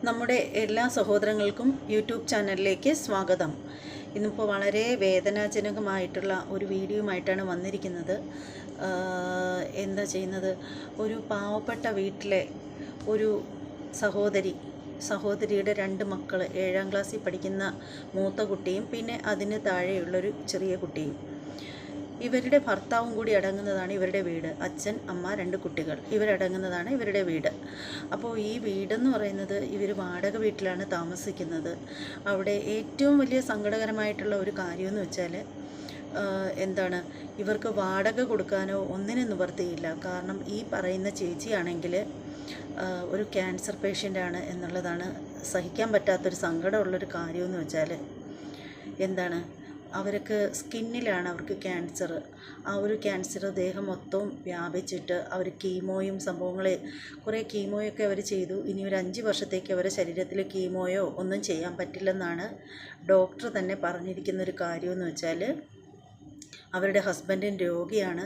നമ്മുടെ എല്ലാ സഹോദരങ്ങൾക്കും യൂട്യൂബ് ചാനലിലേക്ക് സ്വാഗതം. ഇന്നിപ്പോൾ വളരെ വേദനാജനകമായിട്ടുള്ള ഒരു വീഡിയോയുമായിട്ടാണ് വന്നിരിക്കുന്നത്. എന്താ ചെയ്യുന്നത്, ഒരു പാവപ്പെട്ട വീട്ടിലെ ഒരു സഹോദരിയുടെ 2 മക്കൾ, 7ാം ക്ലാസ്സിൽ പഠിക്കുന്ന മൂത്ത കുട്ടിയും പിന്നെ അതിന് താഴെയുള്ളൊരു ചെറിയ കുട്ടിയും. ഇവരുടെ ഭർത്താവും കൂടി അടങ്ങുന്നതാണ് ഇവരുടെ വീട്. അച്ഛൻ, അമ്മ, 2 കുട്ടികൾ ഇവരടങ്ങുന്നതാണ് ഇവരുടെ വീട്. അപ്പോൾ ഈ വീടെന്ന് പറയുന്നത് ഇവർ വാടക വീട്ടിലാണ് താമസിക്കുന്നത്. അവിടെ ഏറ്റവും വലിയ സങ്കടകരമായിട്ടുള്ള ഒരു കാര്യമെന്ന് വെച്ചാൽ എന്താണ്, ഇവർക്ക് വാടക കൊടുക്കാനോ ഒന്നിനും നിവർത്തിയില്ല. കാരണം ഈ പറയുന്ന ചേച്ചിയാണെങ്കിൽ ഒരു ക്യാൻസർ പേഷ്യൻ്റാണ് എന്നുള്ളതാണ്. സഹിക്കാൻ പറ്റാത്തൊരു സങ്കടമുള്ളൊരു കാര്യമെന്ന് വെച്ചാൽ എന്താണ്, അവർക്ക് സ്കിന്നിലാണ് അവർക്ക് ക്യാൻസർ. ആ ഒരു ക്യാൻസർ ദേഹം മൊത്തവും വ്യാപിച്ചിട്ട് അവർ കീമോയും കുറേ കീമോയൊക്കെ അവർ ചെയ്തു. ഇനി ഒരു 5 വർഷത്തേക്ക് അവരുടെ ശരീരത്തിൽ കീമോയോ ഒന്നും ചെയ്യാൻ പറ്റില്ലെന്നാണ് ഡോക്ടർ തന്നെ പറഞ്ഞിരിക്കുന്നൊരു കാര്യമെന്ന് വെച്ചാൽ, അവരുടെ ഹസ്ബൻഡും രോഗിയാണ്,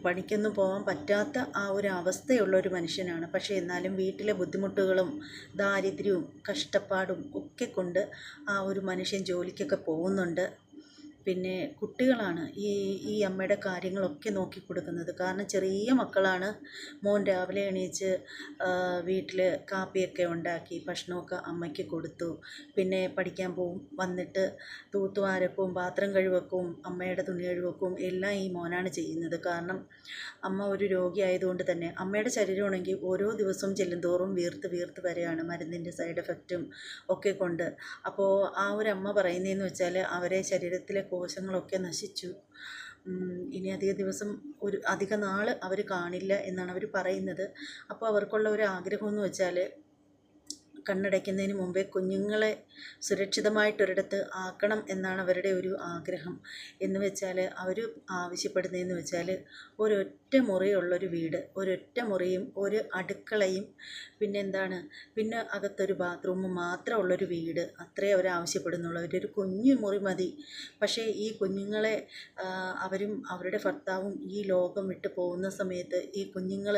പണിക്കൊന്നും പോകാൻ പറ്റാത്ത ആ ഒരു അവസ്ഥയുള്ളൊരു മനുഷ്യനാണ്. പക്ഷേ എന്നാലും വീട്ടിലെ ബുദ്ധിമുട്ടുകളും ദാരിദ്ര്യവും കഷ്ടപ്പാടും ഒക്കെ കൊണ്ട് ആ ഒരു മനുഷ്യൻ ജോലിക്കൊക്കെ പോകുന്നുണ്ട്. പിന്നെ കുട്ടികളാണ് ഈ അമ്മയുടെ കാര്യങ്ങളൊക്കെ നോക്കിക്കൊടുക്കുന്നത്. കാരണം ചെറിയ മക്കളാണ്. മോൻ രാവിലെ എണീച്ച് വീട്ടിൽ കാപ്പിയൊക്കെ ഉണ്ടാക്കി ഭക്ഷണമൊക്കെ അമ്മയ്ക്ക് കൊടുത്തു. പിന്നെ പഠിക്കാൻ പോവും, വന്നിട്ട് തൂത്തുവാരപ്പവും പാത്രം കഴുകക്കും അമ്മയുടെ തുണി കഴുകക്കും എല്ലാം ഈ മോനാണ് ചെയ്യുന്നത്. കാരണം അമ്മ ഒരു രോഗിയായതുകൊണ്ട് തന്നെ അമ്മയുടെ ശരീരമാണെങ്കിൽ ഓരോ ദിവസവും ചെല്ലുന്തോറും വീർത്ത് വരെയാണ്, മരുന്നിൻ്റെ സൈഡ് എഫക്റ്റും ഒക്കെ കൊണ്ട്. അപ്പോൾ ആ ഒരു അമ്മ പറയുന്നതെന്ന് വെച്ചാൽ അവരെ ശരീരത്തിലെ കോശങ്ങളൊക്കെ നശിച്ചു. ഇനി അധിക നാൾ അവർ കാണില്ല എന്നാണ് അവർ പറയുന്നത്. അപ്പോൾ അവർക്കുള്ള ഒരു ആഗ്രഹം എന്ന് വെച്ചാൽ കണ്ണടയ്ക്കുന്നതിന് മുമ്പേ കുഞ്ഞുങ്ങളെ സുരക്ഷിതമായിട്ടൊരിടത്ത് ആക്കണം എന്നാണ് അവരുടെ ഒരു ആഗ്രഹം. എന്ന് വെച്ചാൽ അവർ ആവശ്യപ്പെടുന്നതെന്ന് വെച്ചാൽ ഒരൊറ്റ മുറിയുള്ളൊരു വീട്, ഒരൊറ്റ മുറിയും ഒരു അടുക്കളയും പിന്നെ അകത്തൊരു ബാത്റൂമും മാത്രമുള്ളൊരു വീട്, അത്രേ അവർ ആവശ്യപ്പെടുന്നുള്ളൂ. അവരൊരു കുഞ്ഞു മുറി മതി. പക്ഷേ ഈ കുഞ്ഞുങ്ങളെ അവരും അവരുടെ ഭർത്താവും ഈ ലോകം വിട്ട് പോകുന്ന സമയത്ത് ഈ കുഞ്ഞുങ്ങൾ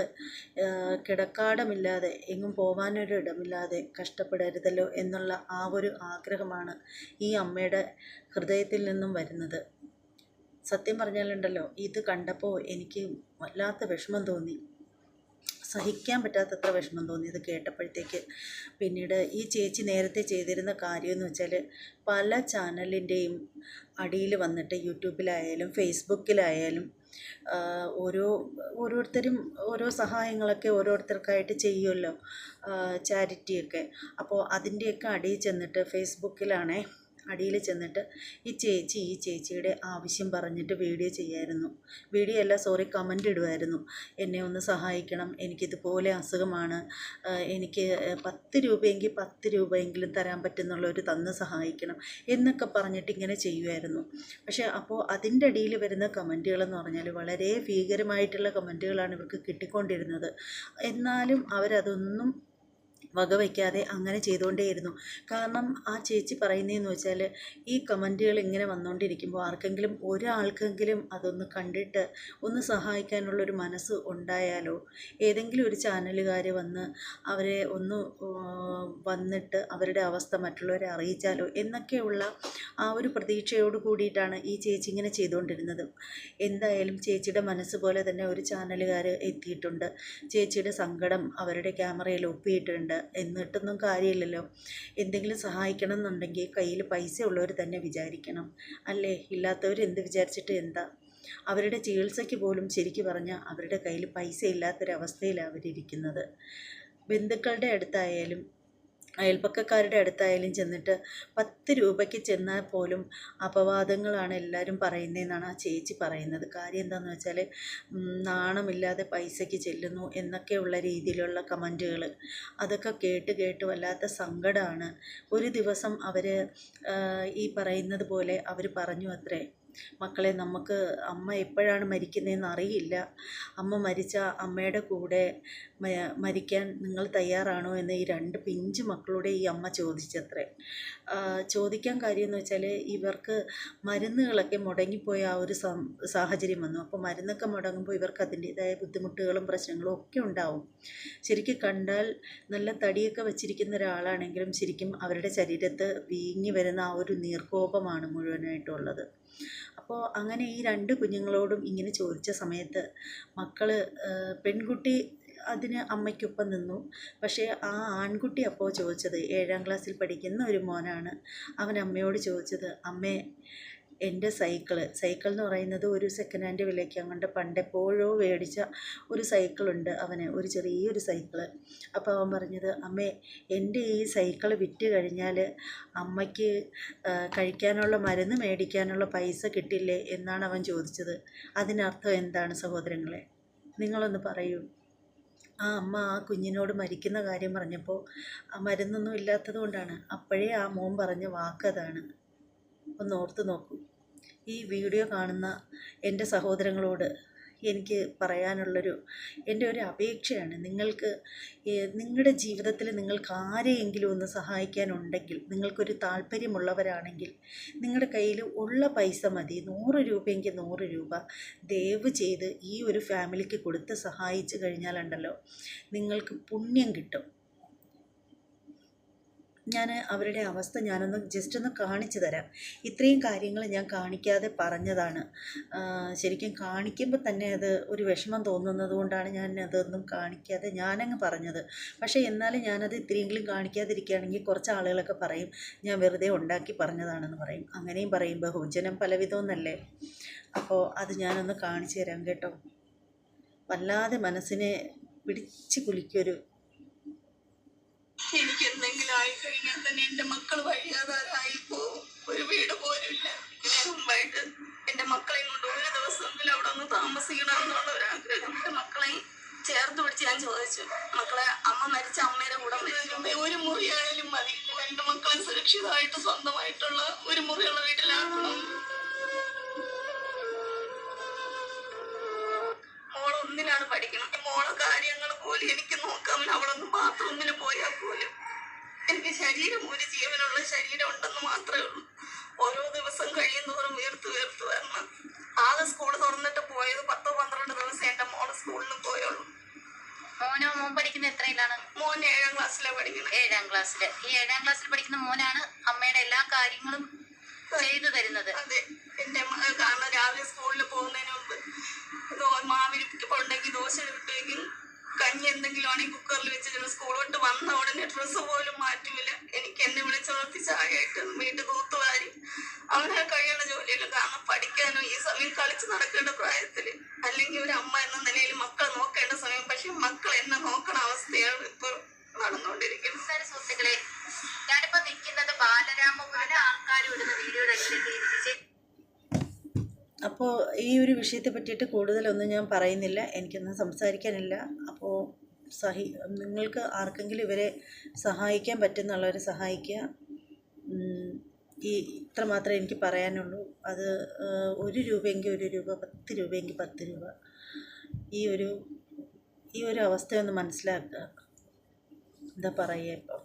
കിടക്കാടമില്ലാതെ എങ്ങും പോകാനൊരു ഇടമില്ലാതെ കഷ്ടപ്പെടരുതല്ലോ എന്നുള്ള ആ ഒരു ആഗ്രഹമാണ് ഈ അമ്മയുടെ ഹൃദയത്തിൽ നിന്നും വരുന്നത്. സത്യം പറഞ്ഞാലുണ്ടല്ലോ, ഇത് കണ്ടപ്പോൾ എനിക്ക് വല്ലാത്ത വിഷമം തോന്നി, സഹിക്കാൻ പറ്റാത്തത്ര വിഷമം തോന്നി ഇത് കേട്ടപ്പോഴത്തേക്ക്. പിന്നീട് ഈ ചേച്ചി നേരത്തെ ചെയ്തിരുന്ന കാര്യമെന്ന് വെച്ചാൽ പല ചാനലിൻ്റെയും അടിയിൽ വന്നിട്ട് യൂട്യൂബിലായാലും ഫേസ്ബുക്കിലായാലും ഓരോരുത്തരും ഓരോ സഹായങ്ങളൊക്കെ ഓരോരുത്തർക്കായിട്ട് ചെയ്യുമല്ലോ, ചാരിറ്റിയൊക്കെ. അപ്പോൾ അതിൻ്റെയൊക്കെ അടിയിൽ ചെന്നിട്ട് ഫേസ്ബുക്കിലാണേ അടിയിൽ ചെന്നിട്ട് ഈ ചേച്ചിയുടെ ആവശ്യം പറഞ്ഞിട്ട് കമൻ്റ് ഇടുമായിരുന്നു. എന്നെ ഒന്ന് സഹായിക്കണം, എനിക്കിതുപോലെ അസുഖമാണ്, എനിക്ക് 10 രൂപയെങ്കിൽ 10 രൂപയെങ്കിലും തരാൻ പറ്റുന്നുള്ളൊരു തന്ന് സഹായിക്കണം എന്നൊക്കെ പറഞ്ഞിട്ട് ഇങ്ങനെ ചെയ്യുമായിരുന്നു. പക്ഷേ അപ്പോൾ അതിൻ്റെ അടിയിൽ വരുന്ന കമൻറ്റുകളെന്ന് പറഞ്ഞാൽ വളരെ ഭീകരമായിട്ടുള്ള കമൻറ്റുകളാണ് ഇവർക്ക് കിട്ടിക്കൊണ്ടിരുന്നത്. എന്നാലും അവരതൊന്നും വകവയ്ക്കാതെ അങ്ങനെ ചെയ്തുകൊണ്ടേയിരുന്നു. കാരണം ആ ചേച്ചി പറയുന്നതെന്ന് വെച്ചാൽ ഈ കമൻറ്റുകൾ ഇങ്ങനെ വന്നുകൊണ്ടിരിക്കുമ്പോൾ ആർക്കെങ്കിലും ഒരാൾക്കെങ്കിലും അതൊന്ന് കണ്ടിട്ട് ഒന്ന് സഹായിക്കാനുള്ളൊരു മനസ്സ് ഉണ്ടായാലോ, ഏതെങ്കിലും ഒരു ചാനലുകാർ അവരെ ഒന്ന് വന്നിട്ട് അവരുടെ അവസ്ഥ മറ്റുള്ളവരെ അറിയിച്ചാലോ എന്നൊക്കെയുള്ള ആ ഒരു പ്രതീക്ഷയോട് കൂടിയിട്ടാണ് ഈ ചേച്ചി ഇങ്ങനെ ചെയ്തുകൊണ്ടിരുന്നത്. എന്തായാലും ചേച്ചിയുടെ മനസ്സ് പോലെ തന്നെ ഒരു ചാനലുകാർ എത്തിയിട്ടുണ്ട്. ചേച്ചിയുടെ സങ്കടം അവരുടെ ക്യാമറയിൽ ഒപ്പിയിട്ടുണ്ട്. എന്നിട്ടൊന്നും കാര്യമില്ലല്ലോ. എന്തെങ്കിലും സഹായിക്കണം എന്നുണ്ടെങ്കിൽ കയ്യിൽ പൈസ ഉള്ളവർ തന്നെ വിചാരിക്കണം, അല്ലേ? ഇല്ലാത്തവർ എന്ത് വിചാരിച്ചിട്ട് എന്താ? അവരുടെ ചികിത്സയ്ക്ക് പോലും ശരിക്കും പറഞ്ഞാൽ അവരുടെ കയ്യിൽ പൈസ ഇല്ലാത്തൊരവസ്ഥയിലാണ് അവരിയ്ക്കുന്നത്. ബന്ധുക്കളുടെ അടുത്തായാലും അയൽപ്പക്കക്കാരുടെ അടുത്തായാലും ചെന്നിട്ട് 10 രൂപയ്ക്ക് ചെന്നാൽ പോലും അപവാദങ്ങളാണ് എല്ലാവരും പറയുന്നതെന്നാണ് ആ ചേച്ചി പറയുന്നത്. കാര്യം എന്താണെന്ന് വെച്ചാൽ നാണമില്ലാതെ പൈസയ്ക്ക് ചെല്ലുന്നു എന്നൊക്കെയുള്ള രീതിയിലുള്ള കമൻറ്റുകൾ, അതൊക്കെ കേട്ട് വല്ലാത്ത സങ്കടമാണ്. ഒരു ദിവസം അവർ ഈ പറയുന്നത് പോലെ അവർ പറഞ്ഞു അത്രേ, മക്കളെ, നമുക്ക് അമ്മ എപ്പോഴാണ് മരിക്കുന്നതെന്ന് അറിയില്ല. അമ്മ മരിച്ച അമ്മയുടെ കൂടെ മരിക്കാൻ നിങ്ങൾ തയ്യാറാണോ എന്ന് ഈ 2 പിഞ്ചു മക്കളോട് ഈ അമ്മ ചോദിച്ചത്രേ. ചോദിക്കാൻ കാര്യമെന്ന് വെച്ചാൽ ഇവർക്ക് മരുന്നുകളൊക്കെ മുടങ്ങിപ്പോയ ആ ഒരു സാഹചര്യം വന്നു. അപ്പോൾ മരുന്നൊക്കെ മുടങ്ങുമ്പോൾ ഇവർക്ക് അതിൻ്റേതായ ബുദ്ധിമുട്ടുകളും പ്രശ്നങ്ങളും ഒക്കെ ഉണ്ടാവും. ശരിക്കും കണ്ടാൽ നല്ല തടിയൊക്കെ വച്ചിരിക്കുന്ന ഒരാളാണെങ്കിലും ശരിക്കും അവരുടെ ശരീരത്ത് വീങ്ങി വരുന്ന ആ ഒരു നീർക്കോപമാണ് മുഴുവനായിട്ടുള്ളത്. അപ്പോൾ അങ്ങനെ ഈ 2 കുഞ്ഞുങ്ങളോടും ഇങ്ങനെ ചോദിച്ച സമയത്ത് പെൺകുട്ടി അതിന് അമ്മയ്ക്കൊപ്പം നിന്നു. പക്ഷേ ആ ആൺകുട്ടി അപ്പോൾ ചോദിച്ചത്, 7ാം ക്ലാസ്സിൽ പഠിക്കുന്ന ഒരു മോനാണ്. അവൻ അമ്മയോട് ചോദിച്ചത്, അമ്മേ, എൻ്റെ സൈക്കിൾ എന്ന് പറയുന്നത് ഒരു സെക്കൻഡ് ഹാൻഡ് വിലയ്ക്ക് അങ്ങോട്ട് പണ്ടെപ്പോഴോ മേടിച്ച ഒരു സൈക്കിളുണ്ട് അവന്, ഒരു ചെറിയൊരു സൈക്കിള്. അപ്പോൾ അവൻ പറഞ്ഞത്, അമ്മേ, എൻ്റെ ഈ സൈക്കിൾ വിറ്റ് കഴിഞ്ഞാൽ അമ്മയ്ക്ക് കഴിക്കാനുള്ള മരുന്ന് മേടിക്കാനുള്ള പൈസ കിട്ടില്ലേ എന്നാണ് അവൻ ചോദിച്ചത്. അതിനർത്ഥം എന്താണ് സഹോദരങ്ങളെ? നിങ്ങളൊന്ന് പറയൂ. ആ അമ്മ ആ കുഞ്ഞിനോട് മരിക്കുന്ന കാര്യം പറഞ്ഞപ്പോൾ ആ മരുന്നൊന്നും ഇല്ലാത്തത് കൊണ്ടാണ്. അപ്പോഴേ ആ മോൻ പറഞ്ഞ വാക്കതാണ്. ഒന്ന് ഓർത്ത് നോക്കൂ. ഈ വീഡിയോ കാണുന്ന എൻ്റെ സഹോദരങ്ങളോട് എനിക്ക് പറയാനുള്ളൊരു എൻ്റെ ഒരു അപേക്ഷയാണ്. നിങ്ങൾക്ക് നിങ്ങളുടെ ജീവിതത്തിൽ നിങ്ങൾക്ക് ആരെയെങ്കിലും ഒന്ന് സഹായിക്കാനുണ്ടെങ്കിൽ, നിങ്ങൾക്കൊരു താല്പര്യമുള്ളവരാണെങ്കിൽ, നിങ്ങളുടെ കയ്യിൽ ഉള്ള പൈസ മതി, 100 രൂപയെങ്കിൽ 100 രൂപ ദയവ് ചെയ്ത് ഈ ഒരു ഫാമിലിക്ക് കൊടുത്ത് സഹായിച്ചു കഴിഞ്ഞാലുണ്ടല്ലോ, നിങ്ങൾക്ക് പുണ്യം കിട്ടും. ഞാൻ അവരുടെ അവസ്ഥ ജസ്റ്റ് ഒന്ന് കാണിച്ചു തരാം. ഇത്രയും കാര്യങ്ങൾ ഞാൻ കാണിക്കാതെ പറഞ്ഞതാണ്. ശരിക്കും കാണിക്കുമ്പോൾ തന്നെ അത് ഒരു വിഷമം തോന്നുന്നത് കൊണ്ടാണ് ഞാൻ അതൊന്നും കാണിക്കാതെ ഞാനങ്ങ് പറഞ്ഞത്. പക്ഷേ എന്നാലും ഞാനത് ഇത്രയെങ്കിലും കാണിക്കാതിരിക്കുകയാണെങ്കിൽ കുറച്ച് ആളുകളൊക്കെ പറയും ഞാൻ വെറുതെ ഉണ്ടാക്കി പറഞ്ഞതാണെന്ന് പറയും. അങ്ങനെയും പറയും, ബഹുജനം പലവിധമെന്നല്ലേ. അപ്പോൾ അത് ഞാനൊന്ന് കാണിച്ചു തരാം കേട്ടോ. വല്ലാതെ മനസ്സിനെ പിടിച്ച് കുലുക്കിയൊരു എനിക്ക് എന്തെങ്കിലും ആയിക്കഴിഞ്ഞാൽ തന്നെ എൻ്റെ മക്കൾ വഴിയാതാരായി പോവും. ഒരു വീട് പോലും ഇല്ല. ഇതിനു മുമ്പായിട്ട് എൻ്റെ മക്കളെയും കൊണ്ട് ഒരു ദിവസമെങ്കിലും അവിടെ ഒന്ന് താമസിക്കണം എന്നുള്ള ഒരു ആഗ്രഹം. എൻ്റെ മക്കളെയും ചേർത്ത് പിടിച്ച് ഞാൻ ചോദിച്ചു, മക്കളെ, അമ്മ മരിച്ച അമ്മയുടെ കൂടെ ഒരു മുറിയായാലും മതി, 2 മക്കളെ സുരക്ഷിതമായിട്ട് സ്വന്തമായിട്ടുള്ള ഒരു മുറിയുള്ള വീട്ടിലാക്കണം. മോളൊന്നിലാണ് പഠിക്കണം. മോളെ കാര്യങ്ങൾ പോലും എനിക്ക് നോക്കാൻ, അവളൊന്ന് ബാത്റൂമിൽ പോയാൽ പോലും എനിക്ക് ഒരു ജീവനുള്ള ശരീരം ഉണ്ടെന്ന് മാത്രമേ ഉള്ളൂ. ഓരോ ദിവസം കഴിയുന്നതോറും വീർത്ത് വരണം. ആകെ സ്കൂൾ തുറന്നിട്ട് പോയത് 10-12 ദിവസം എൻ്റെ മോള് സ്കൂളിൽ പോയുള്ളൂ. മോൻ പഠിക്കുന്ന എത്രയിലാണ്? മോൻ 7ാം ക്ലാസ്സിലാണ് പഠിക്കുന്നത്. 7ാം ക്ലാസ്സിൽ. ഈ 7ാം ക്ലാസ്സിൽ പഠിക്കുന്ന മോനാണ് അമ്മയുടെ എല്ലാ കാര്യങ്ങളും ചെയ്തു തരുന്നത്. അതെ. എൻ്റെ കാരണം രാവിലെ സ്കൂളിൽ പോകുന്നതിന് മുമ്പ് മാവിരിപ്പുണ്ടെങ്കിൽ ദോശ കിട്ടുമെങ്കിൽ കഞ്ഞി എന്തെങ്കിലും ആണെങ്കിൽ കുക്കറിൽ വെച്ചിട്ട് സ്കൂൾ വിട്ട് വന്ന ഉടനെ ഡ്രസ്സ് പോലും മാറ്റൂല. എനിക്ക് എന്നെ വിളിച്ചുണർത്തി ചായയായിട്ട് വീട്ടിൽ തൂത്തുവാരി അവനെ കഴിയുന്ന ജോലിയില്ല. കാരണം പഠിക്കാനോ ഈ സമയം കളിച്ച് നടക്കേണ്ട പ്രായത്തിൽ, അല്ലെങ്കിൽ ഒരു അമ്മ എന്ന നിലയിൽ മക്കളെ നോക്കേണ്ട സമയം. പക്ഷെ മക്കൾ എന്നെ നോക്കണ അവസ്ഥയാണ് ഇപ്പോൾ നടന്നുകൊണ്ടിരിക്കുന്നത്. സുഹൃത്തുക്കളെ, ഞാനിപ്പോ നിൽക്കുന്നത് ബാലരാമപുരം ആൾക്കാർ വിടുന്ന വീഡിയോയുടെ അപ്പോൾ ഈ ഒരു വിഷയത്തെ പറ്റിയിട്ട് കൂടുതലൊന്നും ഞാൻ പറയുന്നില്ല, എനിക്കൊന്നും സംസാരിക്കാനില്ല. അപ്പോൾ നിങ്ങൾക്ക് ആർക്കെങ്കിലും ഇവരെ സഹായിക്കാൻ പറ്റുന്നുള്ളവരെ സഹായിക്കുക. ഇത്ര മാത്രമേ എനിക്ക് പറയാനുള്ളൂ. അത് 1 രൂപയെങ്കിൽ 1 രൂപ, 10 രൂപയെങ്കിൽ 10 രൂപ. ഈ ഒരു അവസ്ഥയൊന്ന് മനസ്സിലാക്കുക. എന്താ പറയുക ഇപ്പോൾ.